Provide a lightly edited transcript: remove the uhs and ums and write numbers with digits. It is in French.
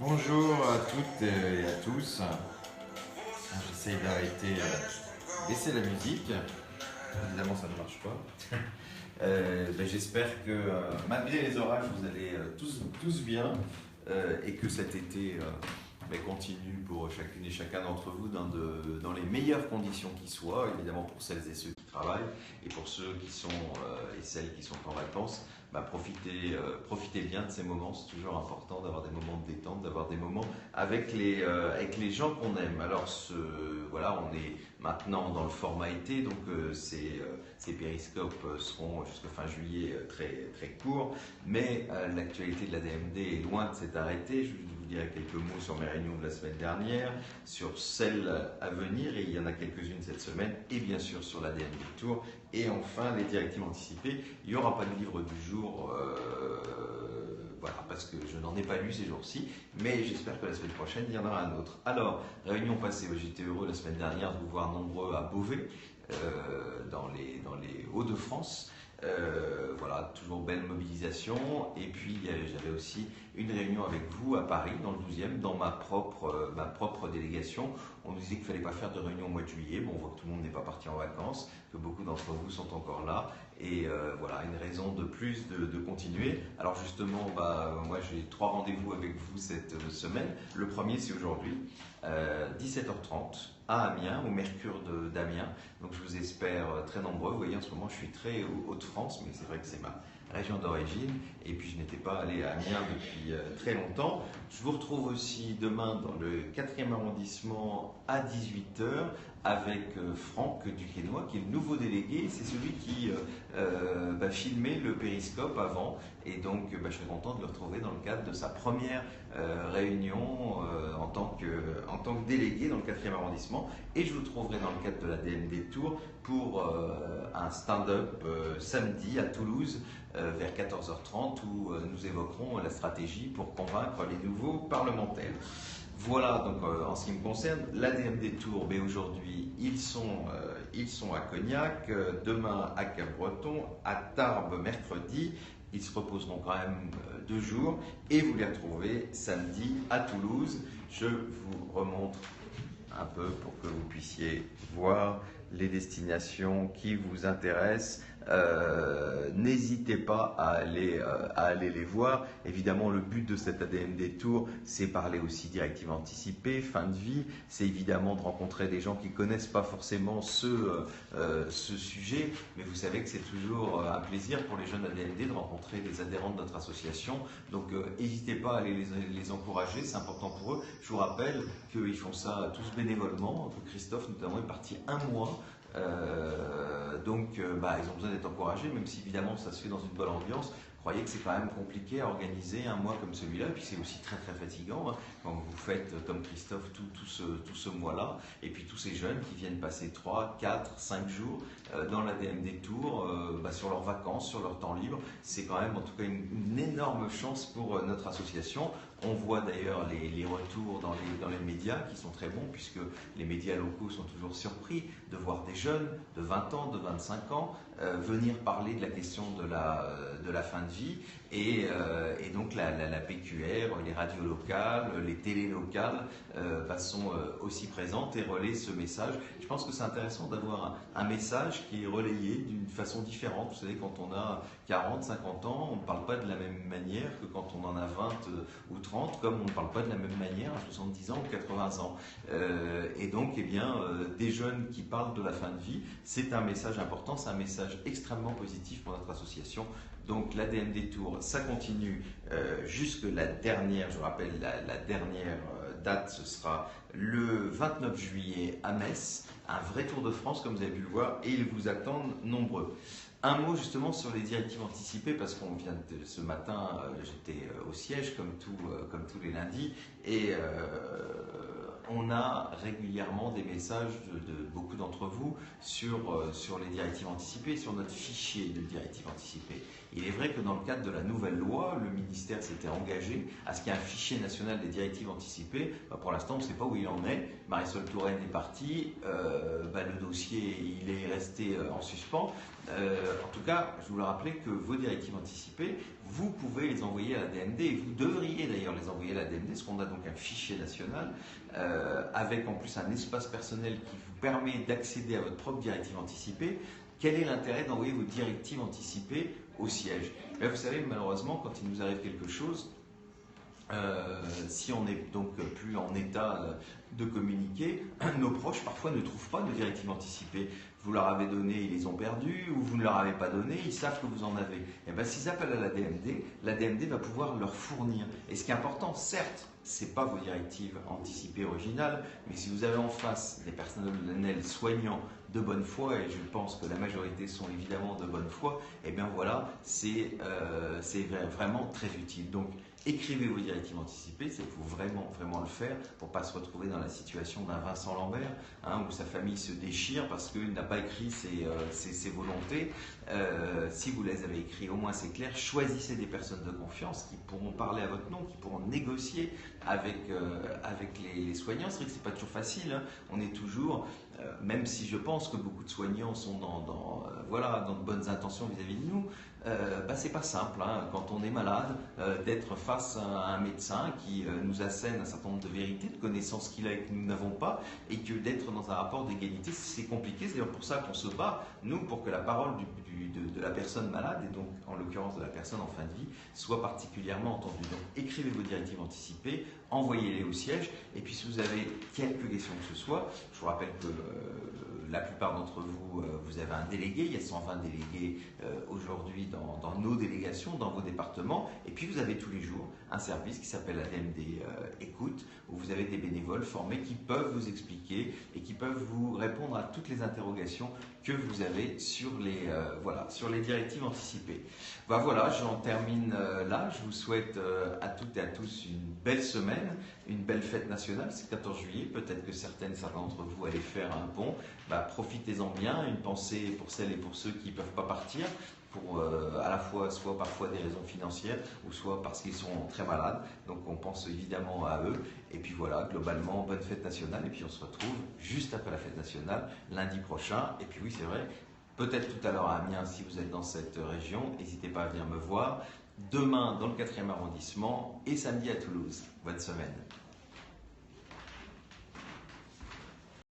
Bonjour à toutes et à tous. J'essaye d'arrêter, baisser la musique. Évidemment, ça ne marche pas. J'espère que malgré les orages, vous allez tous bien et que cet été continue pour chacune et chacun d'entre vous dans les meilleures conditions qui soient, évidemment pour celles et ceux qui travaillent et pour ceux qui sont et celles qui sont en vacances. Profitez bien de ces moments, c'est toujours important d'avoir des moments de détente, d'avoir des moments avec les gens qu'on aime. Alors voilà, on est maintenant dans le format été, donc ces périscopes seront jusqu'à fin juillet très, très courts, mais l'actualité de la DMD est loin de s'être arrêtée. Je vous dirai quelques mots sur mes réunions de la semaine dernière, sur celles à venir, et il y en a quelques-unes cette semaine, et bien sûr sur la DMD Tour. Et enfin, les directives anticipées. Il n'y aura pas de livre du jour, voilà, parce que je n'en ai pas lu ces jours-ci, mais j'espère que la semaine prochaine, il y en aura un autre. Alors, réunion passée, j'étais heureux la semaine dernière de vous voir nombreux à Beauvais, dans les Hauts-de-France. Voilà, toujours belle mobilisation. Et puis j'avais aussi une réunion avec vous à Paris, dans le 12e, dans ma propre délégation. On nous disait qu'il ne fallait pas faire de réunion au mois de juillet. Bon, on voit que tout le monde n'est pas parti en vacances, que beaucoup d'entre vous sont encore là. Et voilà, une raison de plus de continuer. Alors justement, moi j'ai 3 rendez-vous avec vous cette semaine. Le premier, c'est aujourd'hui, 17h30 à Amiens, au Mercure d'Amiens. Donc je vous espère très nombreux. Vous voyez, en ce moment, je suis très Hauts-de-France, mais c'est vrai que c'est ma région d'origine. Et puis, je n'étais pas allé à Amiens depuis très longtemps. Je vous retrouve aussi demain dans le 4e arrondissement à 18h avec Franck Duquesnoy, qui est le nouveau délégué. C'est celui qui filmait le périscope avant. Et donc, je serais content de le retrouver dans le cadre de sa première réunion en tant que délégué dans le 4e arrondissement. Et je vous trouverai dans le cadre de la DMD Tour pour un stand-up samedi à Toulouse vers 14h30 où nous évoquerons la stratégie pour convaincre les nouveaux parlementaires. Voilà donc en ce qui me concerne, la DMD Tour, aujourd'hui ils sont à Cognac, demain à Capbreton, à Tarbes mercredi. Ils se reposeront quand même 2 jours et vous les retrouvez samedi à Toulouse. Je vous remontre un peu pour que vous puissiez voir les destinations qui vous intéressent. N'hésitez pas à aller les voir. Évidemment, le but de cette ADMD Tour, c'est parler aussi directives anticipées, fin de vie. C'est évidemment de rencontrer des gens qui ne connaissent pas forcément ce sujet, mais vous savez que c'est toujours un plaisir pour les jeunes ADMD de rencontrer des adhérents de notre association. Donc, n'hésitez pas à aller les encourager, c'est important pour eux. Je vous rappelle qu'ils font ça tous bénévolement, que Christophe notamment est parti 1 mois. Ils ont besoin d'être encouragés, même si évidemment ça se fait dans une bonne ambiance. Croyez que c'est quand même compliqué à organiser un mois comme celui-là, et puis c'est aussi très très fatigant quand vous faites comme Christophe tout ce mois-là, et puis tous ces jeunes qui viennent passer 3, 4, 5 jours dans la DMD Tour, sur leurs vacances, sur leur temps libre. C'est quand même en tout cas une énorme chance pour notre association. On voit d'ailleurs les retours dans les médias qui sont très bons, puisque les médias locaux sont toujours surpris de voir des jeunes de 20 ans, de 25 ans venir parler de la question de la fin de vie. Et donc la PQR, les radios locales, les télés locales sont aussi présentes et relaient ce message. Je pense que c'est intéressant d'avoir un message qui est relayé d'une façon différente. Vous savez, quand on a 40, 50 ans, on ne parle pas de la même manière que quand on en a 20 ou 30, comme on ne parle pas de la même manière à 70 ans ou 80 ans. Et donc, des jeunes qui parlent de la fin de vie, c'est un message important, c'est un message extrêmement positif pour notre association. Donc la DMD Tour, ça continue jusque la dernière, je rappelle, la dernière date, ce sera le 29 juillet à Metz, un vrai Tour de France comme vous avez pu le voir, et ils vous attendent nombreux. Un mot justement sur les directives anticipées, parce qu'on vient de ce matin, j'étais au siège comme tous les lundis, et on a régulièrement des messages de beaucoup d'entre vous sur les directives anticipées, sur notre fichier de directives anticipées. Il est vrai que dans le cadre de la nouvelle loi, le ministère s'était engagé à ce qu'il y ait un fichier national des directives anticipées. Pour l'instant, on ne sait pas où il en est. Marisol Touraine est partie, le dossier il est resté en suspens. En tout cas, je voulais rappeler que vos directives anticipées, vous pouvez les envoyer à la DMD, et vous devriez d'ailleurs les envoyer à la DMD, parce qu'on a donc un fichier national, avec en plus un espace personnel qui vous permet d'accéder à votre propre directive anticipée. Quel est l'intérêt d'envoyer vos directives anticipées au siège? Là, vous savez, malheureusement, quand il nous arrive quelque chose, si on n'est donc plus en état de communiquer, nos proches parfois ne trouvent pas de directives anticipées. Vous leur avez donné, ils les ont perdues, ou vous ne leur avez pas donné, ils savent que vous en avez. Et bien s'ils appellent à la DMD va pouvoir leur fournir. Et ce qui est important, certes, ce n'est pas vos directives anticipées originales, mais si vous avez en face des personnels soignants de bonne foi, et je pense que la majorité sont évidemment de bonne foi, et bien voilà, c'est vraiment très utile. Donc, écrivez vos directives anticipées, c'est pour vraiment le faire, pour ne pas se retrouver dans la situation d'un Vincent Lambert, où sa famille se déchire parce qu'il n'a pas écrit ses volontés. Si vous les avez écrites, au moins c'est clair. Choisissez des personnes de confiance qui pourront parler à votre nom, qui pourront négocier avec les soignants. C'est vrai que ce n'est pas toujours facile, on est toujours, même si je pense que beaucoup de soignants sont dans de bonnes intentions vis-à-vis de nous, c'est pas simple quand on est malade d'être face à un médecin qui nous assène un certain nombre de vérités, de connaissances qu'il a et que nous n'avons pas, et que d'être dans un rapport d'égalité, c'est compliqué. C'est d'ailleurs pour ça qu'on se bat, nous, pour que la parole de la personne malade, et donc en l'occurrence de la personne en fin de vie, soit particulièrement entendue. Donc écrivez vos directives anticipées, envoyez-les au siège, et puis si vous avez quelques questions que ce soit, je vous rappelle que la plupart d'entre vous, vous avez un délégué, il y a 120 délégués aujourd'hui dans nos délégations, dans vos départements, et puis vous avez tous les jours un service qui s'appelle la DMD Écoute, où vous avez des bénévoles formés qui peuvent vous expliquer et qui peuvent vous répondre à toutes les interrogations que vous avez sur les directives anticipées. Voilà, j'en termine là. Je vous souhaite à toutes et à tous une belle semaine, une belle fête nationale. C'est le 14 juillet. Peut-être que certains d'entre vous allaient faire un pont. Profitez-en bien. Une pensée pour celles et pour ceux qui ne peuvent pas partir, pour à la fois, soit parfois des raisons financières, ou soit parce qu'ils sont très malades. Donc on pense évidemment à eux. Et puis voilà, globalement, bonne fête nationale. Et puis on se retrouve juste après la fête nationale, lundi prochain. Et puis oui, c'est vrai, peut-être tout à l'heure à Amiens, si vous êtes dans cette région, n'hésitez pas à venir me voir. Demain dans le 4e arrondissement et samedi à Toulouse. Bonne semaine.